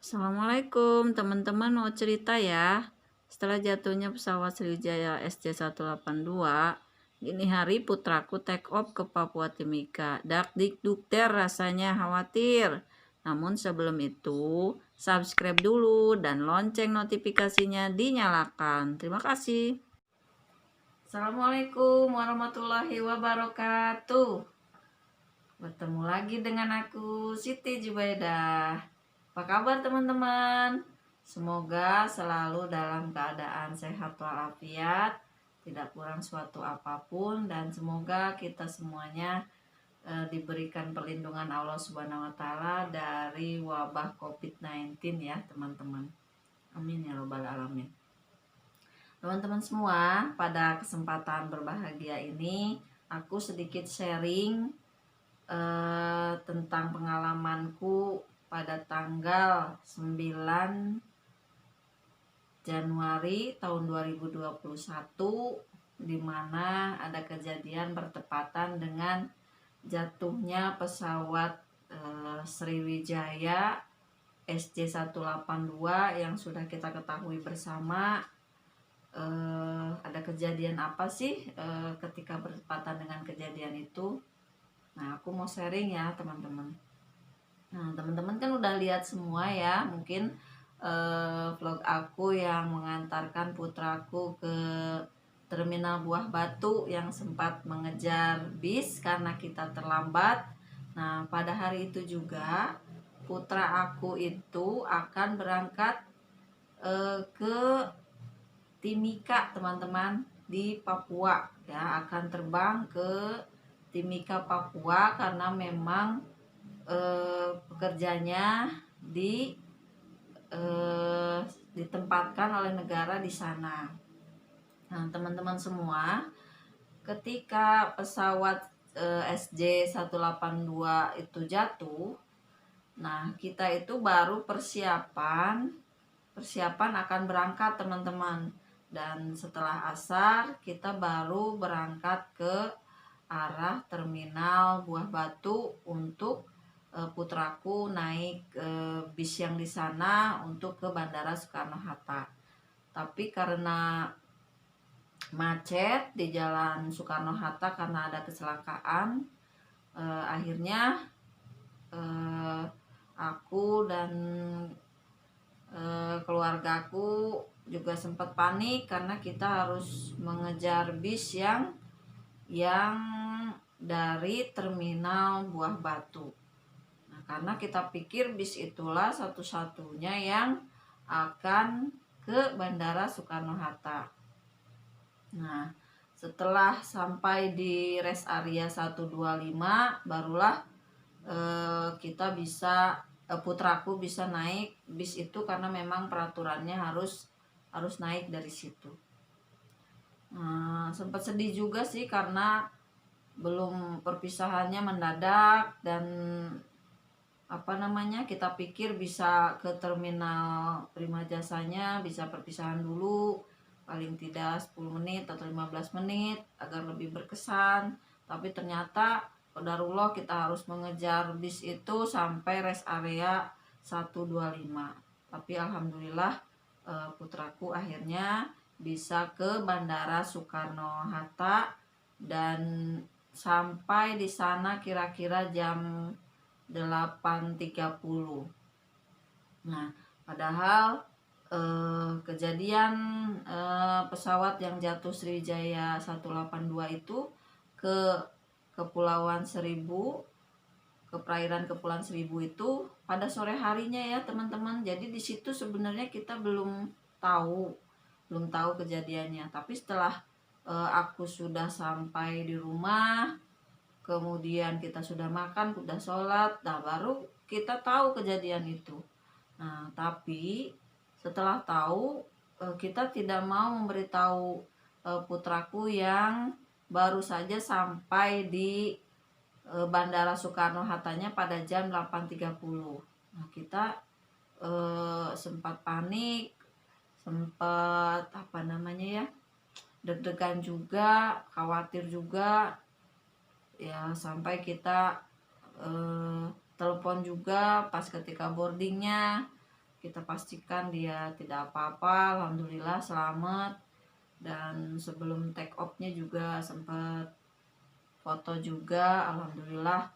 Assalamualaikum teman-teman, mau cerita ya. Setelah jatuhnya pesawat Sriwijaya SJ182, gini hari putraku take off ke Papua Timika. Dak duk der, rasanya khawatir. Namun sebelum itu, subscribe dulu dan lonceng notifikasinya dinyalakan. Terima kasih. Assalamualaikum warahmatullahi wabarakatuh. Bertemu lagi dengan aku, Siti Jubaidah. Apa kabar teman-teman? Semoga selalu dalam keadaan sehat walafiat, tidak kurang suatu apapun, dan semoga kita semuanya diberikan perlindungan Allah Subhanahu wa taala dari wabah COVID-19 ya, teman-teman. Amin ya robbal alamin. Teman-teman semua, pada kesempatan berbahagia ini aku sedikit sharing tentang pengalamanku pada tanggal 9 Januari tahun 2021, di mana ada kejadian bertepatan dengan jatuhnya pesawat Sriwijaya SJ182 yang sudah kita ketahui bersama. Ada kejadian apa sih ketika bertepatan dengan kejadian itu? Nah, aku mau sharing ya teman-teman. Nah, teman-teman kan udah lihat semua ya, mungkin vlog aku yang mengantarkan putraku ke Terminal Buah Batu yang sempat mengejar bis karena kita terlambat. Nah, pada hari itu juga putra aku itu akan berangkat ke Timika, teman-teman, di Papua ya, akan terbang ke Timika Papua karena memang pekerjanya ditempatkan oleh negara di sana. Nah, teman-teman semua, ketika pesawat SJ182 itu jatuh, nah kita itu baru persiapan akan berangkat, teman-teman. Dan setelah asar kita baru berangkat ke arah Terminal Buah Batu untuk putraku naik bis yang di sana untuk ke Bandara Soekarno-Hatta. Tapi karena macet di Jalan Soekarno-Hatta karena ada kecelakaan, akhirnya aku dan keluargaku juga sempat panik karena kita harus mengejar bis yang dari Terminal Buah Batu. Nah, karena kita pikir bis itulah satu-satunya yang akan ke Bandara Soekarno-Hatta. Nah, setelah sampai di rest area 125, barulah kita bisa putraku bisa naik bis itu karena memang peraturannya harus naik dari situ. Nah, sempat sedih juga sih karena belum perpisahannya mendadak, dan kita pikir bisa ke terminal Prima Jasanya, bisa perpisahan dulu paling tidak 10 menit atau 15 menit agar lebih berkesan. Tapi ternyata qadarullah kita harus mengejar bis itu sampai rest area 125. Tapi alhamdulillah putraku akhirnya bisa ke Bandara Soekarno-Hatta dan sampai di sana kira-kira jam 8.30. Nah, padahal kejadian pesawat yang jatuh Sriwijaya 182 itu ke Kepulauan Seribu, ke perairan Kepulauan Seribu itu pada sore harinya ya teman-teman. Jadi di situ sebenarnya kita belum tahu kejadiannya. Tapi setelah aku sudah sampai di rumah, kemudian kita sudah makan, sudah sholat, nah baru kita tahu kejadian itu. Nah, tapi setelah tahu kita tidak mau memberitahu putraku yang baru saja sampai di Bandara Soekarno-Hattanya pada jam 8.30. Nah, kita sempat panik, sempat deg-degan juga, khawatir juga ya, sampai kita telepon juga pas ketika boardingnya, kita pastikan dia tidak apa-apa, alhamdulillah selamat. Dan sebelum take off-nya juga sempat foto juga, alhamdulillah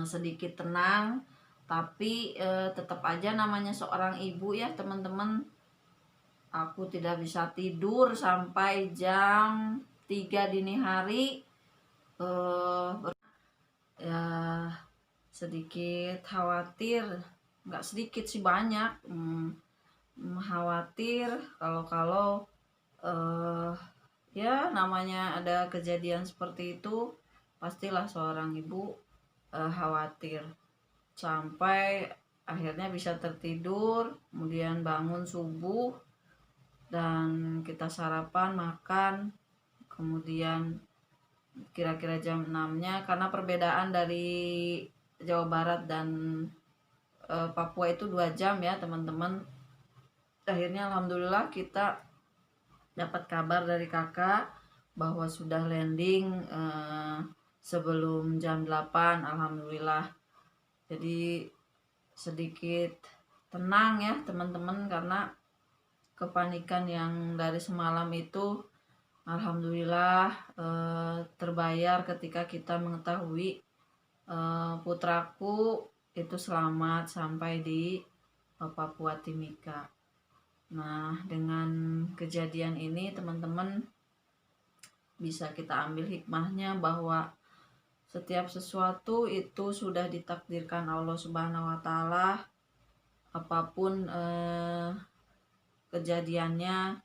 sedikit tenang. Tapi tetap aja namanya seorang ibu ya teman-teman, aku tidak bisa tidur sampai jam 3 dini hari. Ya sedikit khawatir, nggak sedikit sih, banyak khawatir kalau ya namanya ada kejadian seperti itu, pastilah seorang ibu khawatir. Sampai akhirnya bisa tertidur, kemudian bangun subuh dan kita sarapan makan, kemudian kira-kira jam 6-nya, karena perbedaan dari Jawa Barat dan Papua itu 2 jam ya teman-teman. Akhirnya alhamdulillah kita dapat kabar dari kakak bahwa sudah landing sebelum jam 8, alhamdulillah. Jadi sedikit tenang ya teman-teman, karena kepanikan yang dari semalam itu alhamdulillah terbayar ketika kita mengetahui putraku itu selamat sampai di Papua Timika. Nah, dengan kejadian ini teman-teman bisa kita ambil hikmahnya bahwa setiap sesuatu itu sudah ditakdirkan Allah Subhanahu wa taala. Apapun kejadiannya,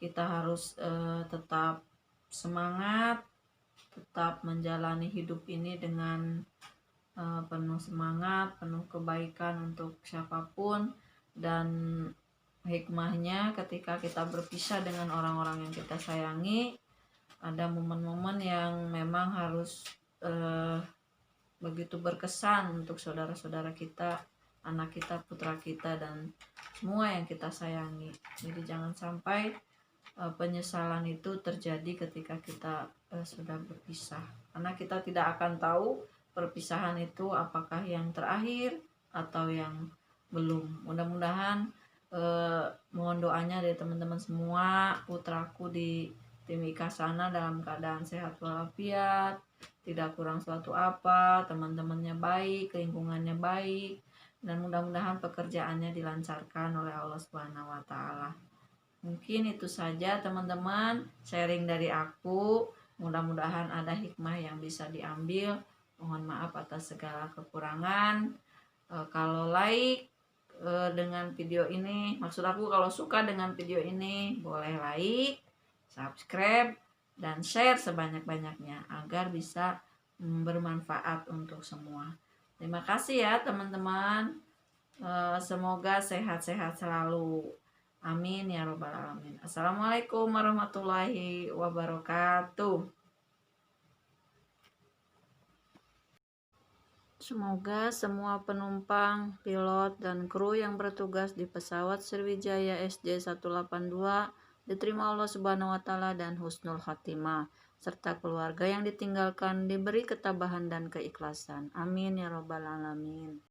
kita harus tetap semangat, tetap menjalani hidup ini dengan penuh semangat, penuh kebaikan untuk siapapun. Dan hikmahnya ketika kita berpisah dengan orang-orang yang kita sayangi, ada momen-momen yang memang harus begitu berkesan untuk saudara-saudara kita, anak kita, putra kita, dan semua yang kita sayangi. Jadi jangan sampai penyesalan itu terjadi ketika kita sudah berpisah, karena kita tidak akan tahu perpisahan itu apakah yang terakhir atau yang belum. Mudah-mudahan mohon doanya dari teman-teman semua, putraku di Timika sana dalam keadaan sehat walafiat, tidak kurang suatu apa, teman-temannya baik, lingkungannya baik, dan mudah-mudahan pekerjaannya dilancarkan oleh Allah Subhanahu wa taala. Mungkin itu saja teman-teman sharing dari aku. Mudah-mudahan ada hikmah yang bisa diambil. Mohon maaf atas segala kekurangan. Kalau like dengan video ini, maksud aku kalau suka dengan video ini, boleh like, subscribe, dan share sebanyak-banyaknya agar bisa bermanfaat untuk semua. Terima kasih ya teman-teman. Semoga sehat-sehat selalu. Amin ya robbal alamin. Assalamualaikum warahmatullahi wabarakatuh. Semoga semua penumpang, pilot, dan kru yang bertugas di pesawat Sriwijaya SJ182 diterima Allah Subhanahu wa taala dan husnul khatimah, serta keluarga yang ditinggalkan diberi ketabahan dan keikhlasan. Amin ya robbal alamin.